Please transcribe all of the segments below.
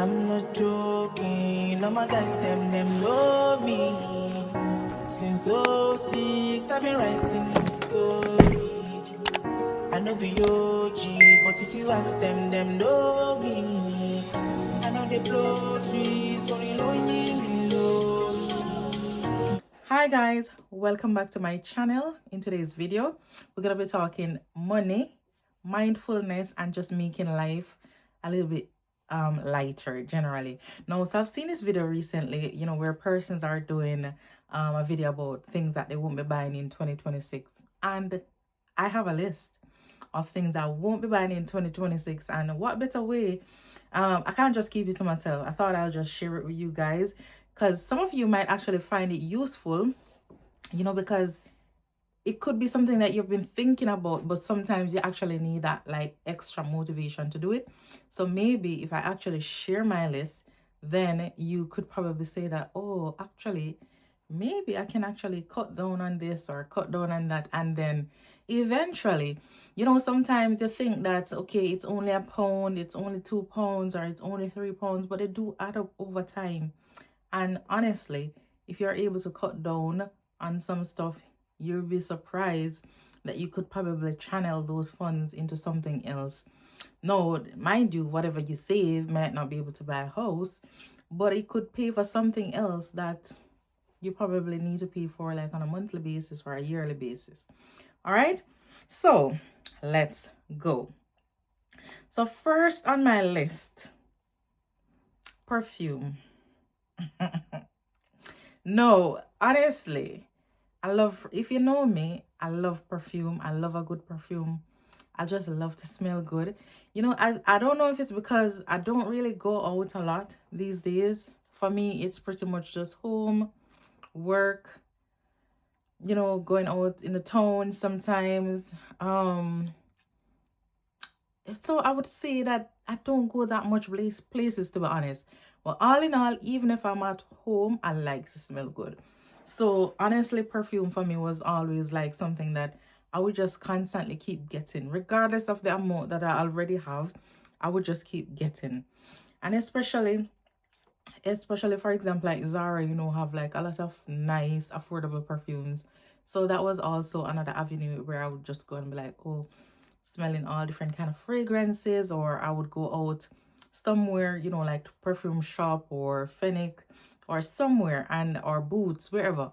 I'm not joking, all my guys, them know me. Since '06, I've been writing this story. I know be OG, but if you ask them know me. I know they blow trees, so you know me know. Hi guys, welcome back to my channel. In today's video we're gonna be talking money, mindfulness, and just making life a little bit lighter generally. Now, so I've seen this video recently, where persons are doing a video about things that they won't be buying in 2026, and I have a list of things I won't be buying in 2026. And what better way, I can't just keep it to myself. I thought I'll just share it with you guys because some of you might actually find it useful, because it could be something that you've been thinking about, but sometimes you actually need that like extra motivation to do it. So maybe if I actually share my list, then you could probably say that, oh, actually, maybe I can actually cut down on this or cut down on that. And then eventually, sometimes you think that, okay, it's only a pound, it's only 2 pounds, or it's only 3 pounds, but they do add up over time. And honestly, if you're able to cut down on some stuff, you'll be surprised that you could probably channel those funds into something else. No, mind you, whatever you save might not be able to buy a house, but it could pay for something else that you probably need to pay for, like on a monthly basis or a yearly basis. All right, so let's go. So first on my list, perfume. No, honestly, I love, if you know me, I love perfume. I love a good perfume. I just love to smell good. I don't know if it's because I don't really go out a lot these days. For me, it's pretty much just home, work, going out in the town sometimes. So I would say that I don't go that much places, to be honest. But all in all, even if I'm at home, I like to smell good. So honestly, perfume for me was always like something that I would just constantly keep getting, regardless of the amount that I already have. I would just keep getting. And especially for example, like Zara, have like a lot of nice affordable perfumes. So that was also another avenue where I would just go and be like, oh, smelling all different kind of fragrances. Or I would go out somewhere, like perfume shop or Fennec or somewhere, and or Boots, wherever.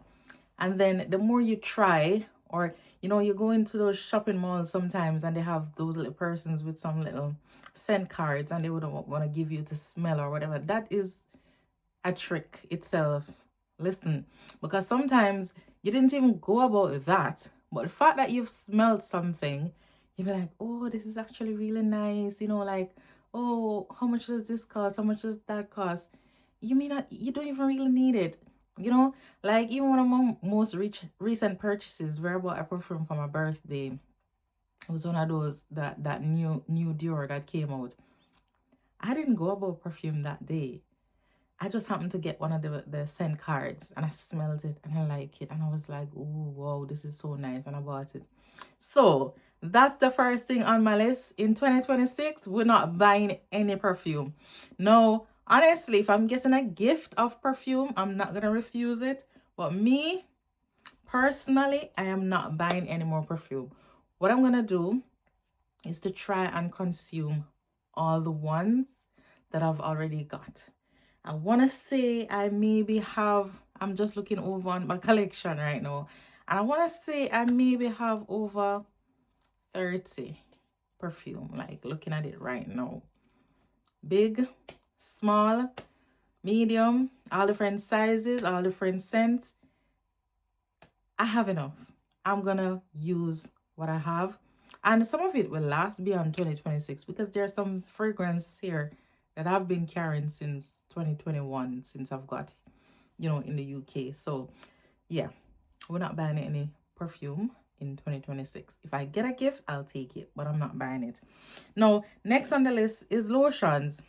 And then the more you try, or you go into those shopping malls sometimes and they have those little persons with some little scent cards, and they would want to give you to smell or whatever. That is a trick itself. Listen, because sometimes you didn't even go about that, but the fact that you've smelled something, you'll be like, oh, this is actually really nice. Like, oh, how much does this cost? How much does that cost? You mean not, you don't even really need it. Like even one of my most recent purchases were about a perfume for my birthday. It was one of those that new Dior that came out. I didn't go about perfume that day. I just happened to get one of the scent cards, and I smelled it and I like it. And I was like, oh, wow, this is so nice. And I bought it. So that's the first thing on my list. In 2026, we're not buying any perfume. No, honestly, if I'm getting a gift of perfume, I'm not going to refuse it. But me, personally, I am not buying any more perfume. What I'm going to do is to try and consume all the ones that I've already got. I want to say I maybe have, I'm just looking over on my collection right now, and I want to say I maybe have over 30 perfume, like looking at it right now. Big, small, medium, all different sizes, all different scents. I have enough. I'm gonna use what I have, and some of it will last beyond 2026 because there's some fragrance here that I've been carrying since 2021, since I've got, in the UK. So yeah, we're not buying any perfume in 2026. If I get a gift, I'll take it, but I'm not buying it. Now, next on the list is lotions.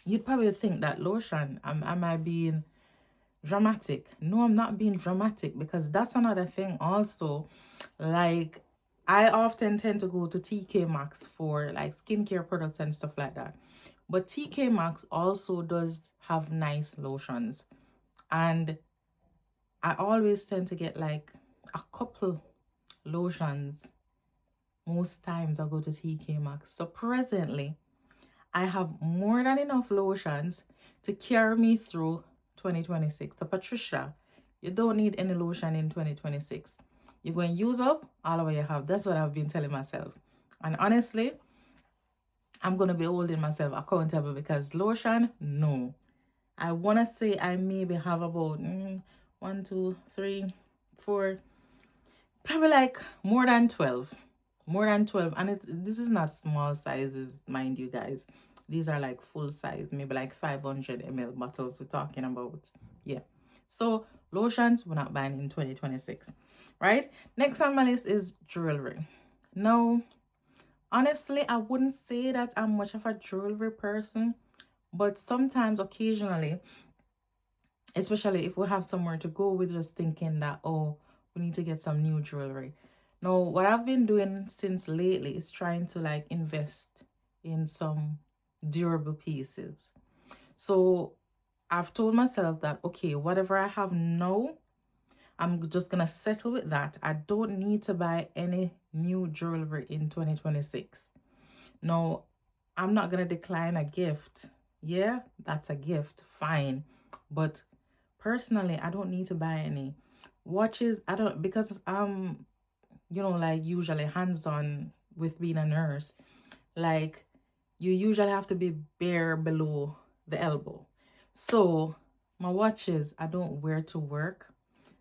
You'd probably think that lotion, am I being dramatic? No, I'm not being dramatic, because that's another thing also. Like, I often tend to go to TK Maxx for like skincare products and stuff like that. But TK Maxx also does have nice lotions. And I always tend to get like a couple lotions most times I go to TK Maxx. So presently, I have more than enough lotions to carry me through 2026. So Patricia, you don't need any lotion in 2026. You're going to use up all of what you have. That's what I've been telling myself. And honestly, I'm going to be holding myself accountable because lotion, no. I want to say I maybe have about 1, 2, 3, 4, probably like more than 12. More than 12. And this is not small sizes, mind you guys. These are like full size, maybe like 500 ml bottles we're talking about. Yeah. So lotions we're not buying in 2026. Right? Next on my list is jewelry. No, honestly, I wouldn't say that I'm much of a jewelry person, but sometimes, occasionally, especially if we have somewhere to go, we're just thinking that, oh, we need to get some new jewelry. Now, what I've been doing since lately is trying to like invest in some durable pieces. So I've told myself that, okay, whatever I have now, I'm just gonna settle with that. I don't need to buy any new jewelry in 2026. No, I'm not gonna decline a gift. Yeah, that's a gift, fine. But personally, I don't need to buy any watches. I don't, because like usually hands-on with being a nurse. Like you usually have to be bare below the elbow. So my watches I don't wear to work.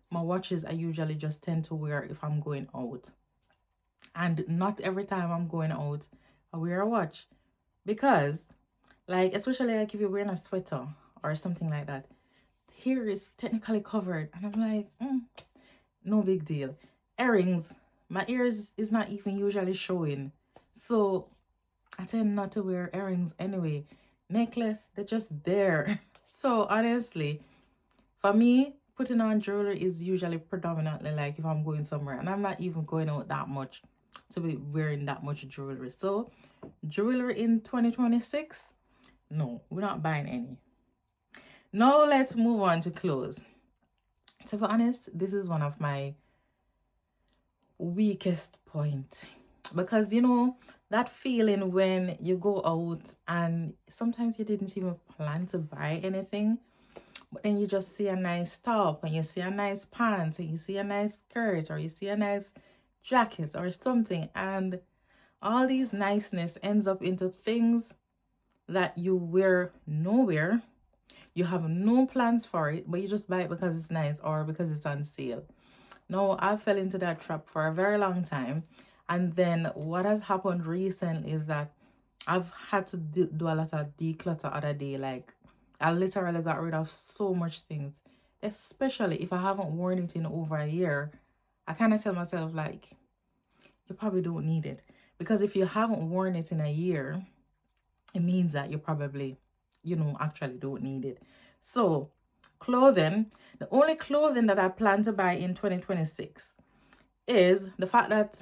My watches I usually just tend to wear if I'm going out. And not every time I'm going out, I wear a watch. Because, like, especially like if you're wearing a sweater or something like that, hair is technically covered. And I'm like, no big deal. Earrings, my ears is not even usually showing. So I tend not to wear earrings anyway. Necklace, they're just there. So honestly, for me, putting on jewelry is usually predominantly like if I'm going somewhere and I'm not even going out that much to be wearing that much jewelry. So jewelry in 2026, no, we're not buying any. Now let's move on to clothes. To be honest, this is one of my weakest point because that feeling when you go out and sometimes you didn't even plan to buy anything, but then you just see a nice top and you see a nice pants and you see a nice skirt or you see a nice jacket or something, and all these niceness ends up into things that you wear nowhere. You have no plans for it, but you just buy it because it's nice or because it's on sale. No, I fell into that trap for a very long time. And then what has happened recently is that I've had to do a lot of declutter other day. Like, I literally got rid of so much things, especially if I haven't worn it in over a year. I kind of tell myself, like, you probably don't need it. Because if you haven't worn it in a year, it means that you probably, actually don't need it. So, clothing, the only clothing that I plan to buy in 2026 is the fact that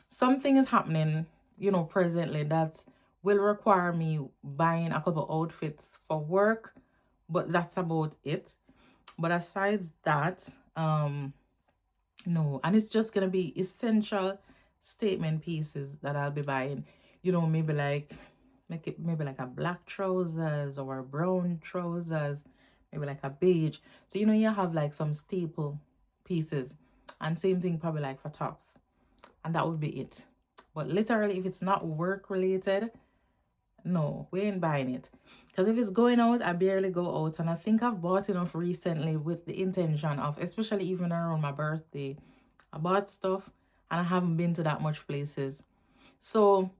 something is happening, presently that will require me buying a couple outfits for work, but that's about it. But aside that, no, and it's just gonna be essential statement pieces that I'll be buying. Maybe like maybe like a black trousers or a brown trousers, maybe like a beige. So you have like some staple pieces, and same thing probably like for tops, and that would be it. But literally, if it's not work related, no, we ain't buying it. Because if it's going out, I barely go out. And I think I've bought enough recently with the intention of, especially even around my birthday, I bought stuff and I haven't been to that much places. So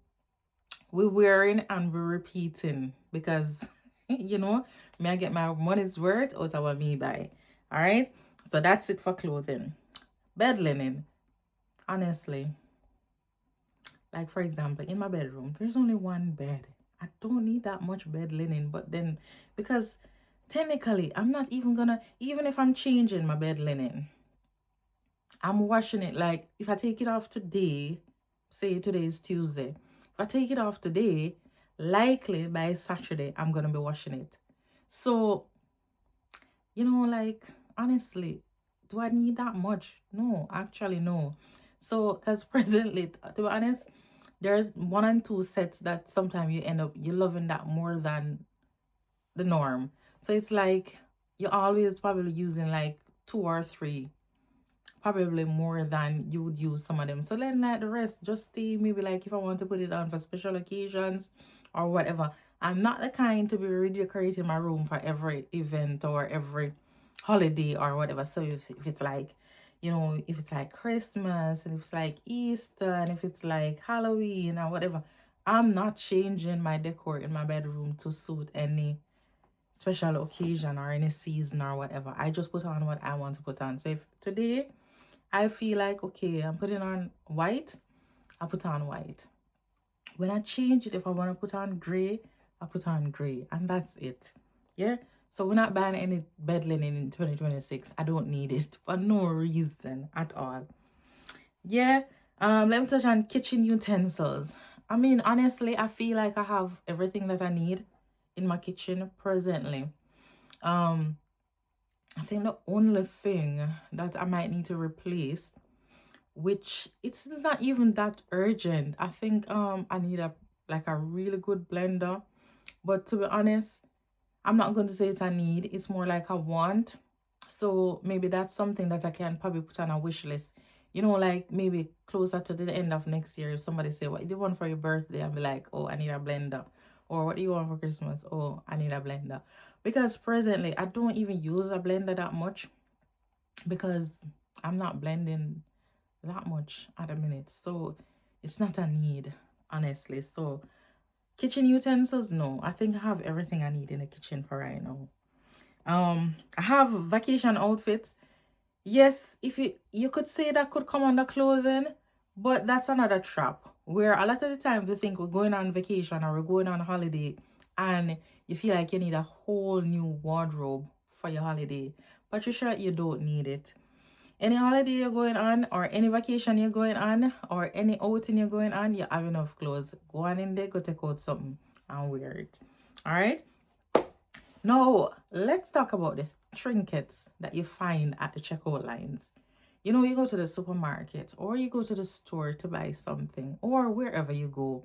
we're wearing and we're repeating because, may I get my money's worth out of what me buy. All right. So that's it for clothing. Bed linen. Honestly, like for example, in my bedroom, there's only one bed. I don't need that much bed linen, but then because technically I'm not even gonna, even if I'm changing my bed linen, I'm washing it. Like if I take it off today, say today is Tuesday. If I take it off today, likely by Saturday, I'm gonna be washing it. So, like honestly, do I need that much? No, actually no. So, because presently, to be honest, there's one and two sets that sometimes you end up you loving that more than the norm. So it's like you're always probably using like two or three, probably more than you would use some of them. So then like the rest, just stay maybe like if I want to put it on for special occasions or whatever. I'm not the kind to be redecorating my room for every event or every holiday or whatever. So if it's like, if it's like Christmas and if it's like Easter and if it's like Halloween or whatever, I'm not changing my decor in my bedroom to suit any special occasion or any season or whatever. I just put on what I want to put on. So if today I feel like, okay, I'm putting on white, I put on white. When I change it, if I want to put on gray, I put on gray. And that's it. Yeah? So we're not buying any bed linen in 2026. I don't need it for no reason at all. Yeah. Let me touch on kitchen utensils. I mean, honestly, I feel like I have everything that I need in my kitchen presently. I think the only thing that I might need to replace, which it's not even that urgent. I think I need a really good blender. But to be honest, I'm not going to say it's a need. It's more like a want. So maybe that's something that I can probably put on a wish list. Like maybe closer to the end of next year, if somebody say, what do you want for your birthday? I'll be like, oh, I need a blender. Or what do you want for Christmas? Oh, I need a blender. Because presently, I don't even use a blender that much because I'm not blending that much at a minute. So it's not a need, honestly. So kitchen utensils, no. I think I have everything I need in the kitchen for right now. I have vacation outfits. Yes, if you could say that could come under clothing, but that's another trap where a lot of the times we think we're going on vacation or we're going on holiday and you feel like you need a whole new wardrobe for your holiday. But you're sure you don't need it. Any holiday you're going on or any vacation you're going on or any outing you're going on, you have enough clothes. Go on in there, go take out something and wear it. All right. Now, let's talk about the trinkets that you find at the checkout lines. You go to the supermarket or you go to the store to buy something or wherever you go.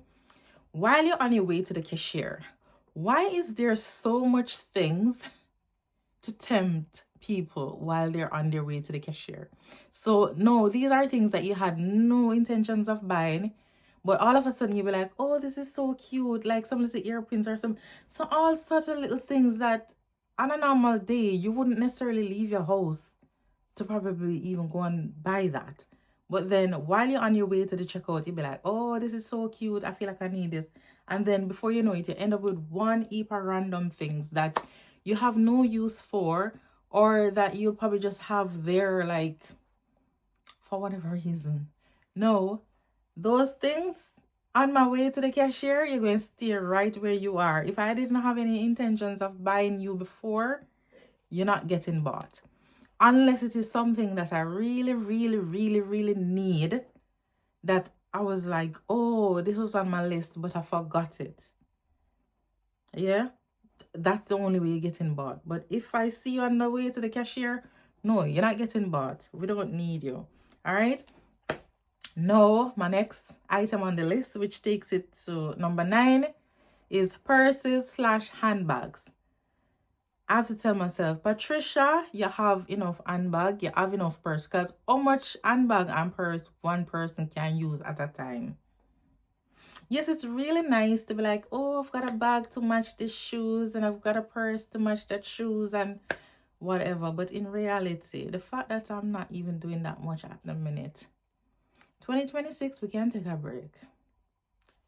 While you're on your way to the cashier, why is there so much things to tempt people while they're on their way to the cashier? So, no, these are things that you had no intentions of buying. But all of a sudden you'll be like, oh, this is so cute. Like some little earpins or so all sorts of little things that on a normal day you wouldn't necessarily leave your house to probably even go and buy that. But then while you're on your way to the checkout, you'll be like, oh, this is so cute. I feel like I need this. And then before you know it, you end up with one heap of random things that you have no use for, or that you'll probably just have there like for whatever reason. No, those things on my way to the cashier, you're going to stay right where you are. If I didn't have any intentions of buying you before, you're not getting bought. Unless it is something that I really, really, really, really need, that I was like, oh, this was on my list, but I forgot it. Yeah, that's the only way you're getting bought. But if I see you on the way to the cashier, no, you're not getting bought. We don't need you. All right. No, my next item on the list, which takes it to number 9, is purses/handbags. I have to tell myself, Patricia, you have enough handbag, you have enough purse. Because how much handbag and purse one person can use at a time? Yes, it's really nice to be like, oh, I've got a bag to match the shoes and I've got a purse to match that shoes and whatever. But in reality, the fact that I'm not even doing that much at the minute, 2026, we can take a break.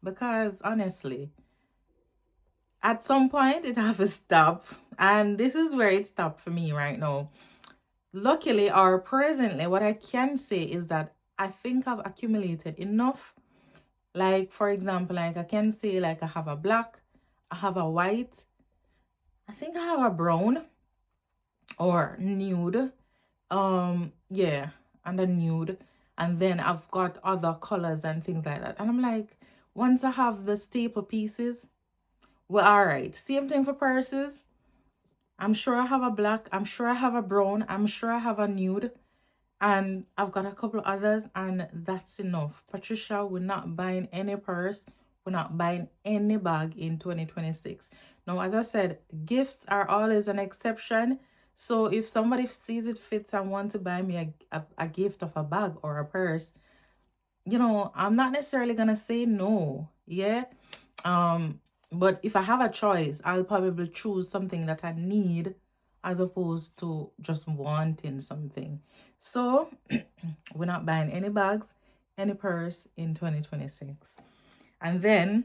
Because honestly, at some point it have to stop. And this is where it stopped for me right now. Luckily or presently, what I can say is that I think I've accumulated enough. Like, for example, like I can say like I have a black, I have a white, I think I have a brown or nude. Yeah, and a nude, and then I've got other colors and things like that. And I'm like, once I have the staple pieces, well, all right. Same thing for purses. I'm sure I have a black, I'm sure I have a brown, I'm sure I have a nude, and I've got a couple of others, and that's enough. Patricia, we're not buying any purse, we're not buying any bag in 2026. Now, as I said, gifts are always an exception. So if somebody sees it fits and want to buy me a gift of a bag or a purse, you know, I'm not necessarily gonna say no. Yeah. But if I have a choice, I'll probably choose something that I need as opposed to just wanting something. So we're not buying any bags, any purse in 2026. And then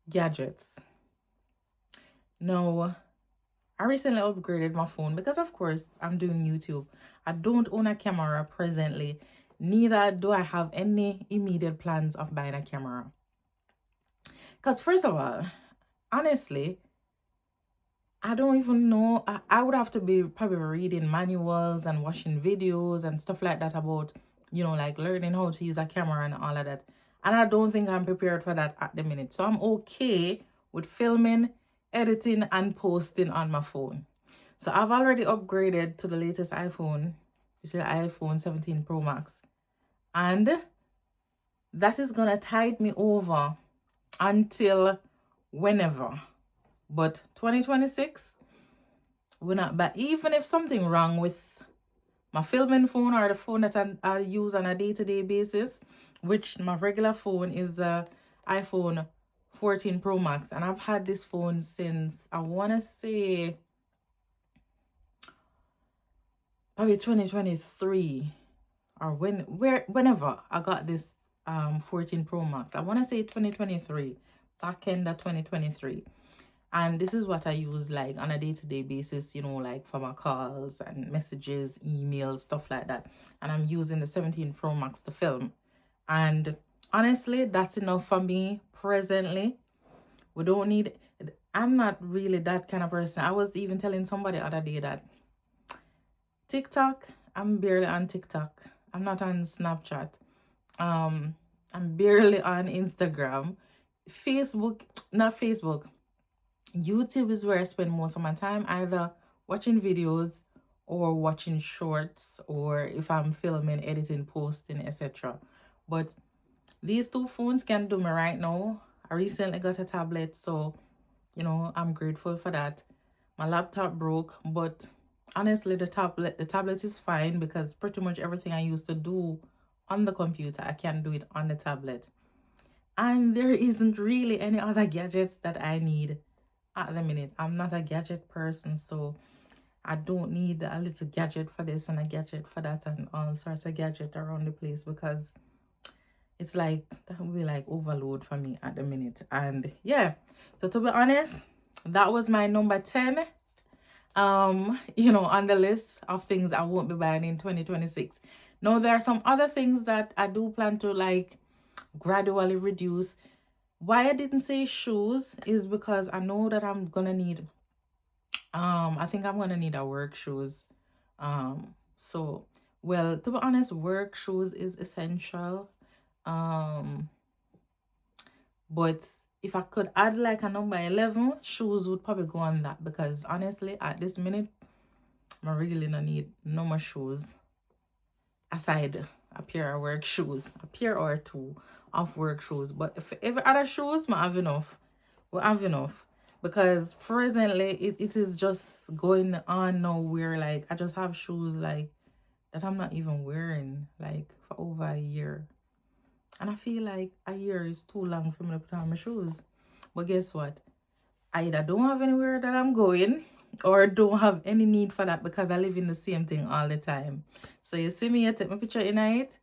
gadgets. Now, I recently upgraded my phone because, of course, I'm doing YouTube. I don't own a camera presently. Neither do I have any immediate plans of buying a camera. Because, first of all, honestly, I don't even know. I would have to be probably reading manuals and watching videos and stuff like that about, you know, like learning how to use a camera and all of that. And I don't think I'm prepared for that at the minute. So I'm okay with filming, editing, and posting on my phone. So I've already upgraded to the latest iPhone, which is the iPhone 17 Pro Max. And that is going to tide me over until whenever. But 2026, we're not. But even if something wrong with my filming phone or the phone that I use on a day-to-day basis, which my regular phone is the iPhone 14 Pro Max, and I've had this phone since, I want to say, probably 2023, or whenever I got this 14 Pro Max. I want to say 2023, back end of 2023. And this is what I use like on a day-to-day basis, you know, like for my calls and messages, emails, stuff like that. And I'm using the 17 Pro Max to film. And honestly, that's enough for me presently. We don't need, I'm not really that kind of person. I was even telling somebody the other day that TikTok, I'm barely on TikTok. I'm not on Snapchat. I'm barely on Instagram. Not Facebook. YouTube is where I spend most of my time, either watching videos or watching shorts, or if I'm filming, editing, posting, etc. But these two phones can do me right now. I recently got a tablet, so, you know, I'm grateful for that. My laptop broke, but honestly, the tablet is fine because pretty much everything I used to do on the computer, I can do it on the tablet. And there isn't really any other gadgets that I need at the minute. I'm not a gadget person, so I don't need a little gadget for this and a gadget for that and all sorts of gadget around the place, because it's like that would be like overload for me at the minute. And yeah, so to be honest, that was my number 10 you know, on the list of things I won't be buying in 2026. Now, there are some other things that I do plan to like gradually reduce. Why I didn't say shoes is because I know that I'm gonna need I think I'm gonna need a work shoes. So, well, to be honest, work shoes is essential. But if I could add like a number 11, shoes would probably go on that, because honestly at this minute I really don't need no more shoes aside a pair of work shoes, a pair or two of work shoes. But if every other shoes, I have enough. We have enough, because presently it is just going on now where like I just have shoes like that I'm not even wearing like for over a year, and I feel like a year is too long for me to put on my shoes. But guess what? I either don't have anywhere that I'm going or don't have any need for that, because I live in the same thing all the time. So you see me, you take my picture in it,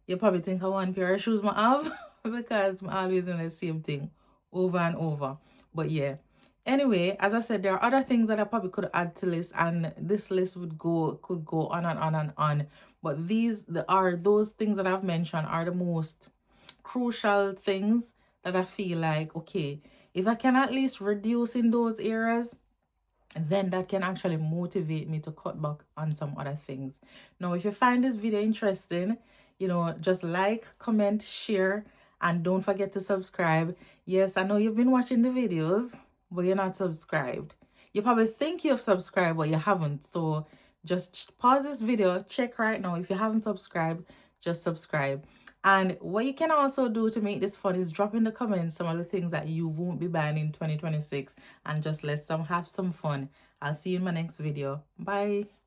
you probably think I want pair of shoes I have because I'm always in the same thing over and over. But yeah. Anyway, as I said, there are other things that I probably could add to list, and this list could go on and on and on. But those things that I've mentioned are the most crucial things that I feel like, okay, if I can at least reduce in those areas, then that can actually motivate me to cut back on some other things. Now, if you find this video interesting, just like, comment, share, and don't forget to subscribe. Yes, I know you've been watching the videos, but you're not subscribed. You probably think you've subscribed, but you haven't. So just pause this video, check right now. If you haven't subscribed, just subscribe. And what you can also do to make this fun is drop in the comments some of the things that you won't be buying in 2026, and just let's have some fun. I'll see you in my next video. Bye.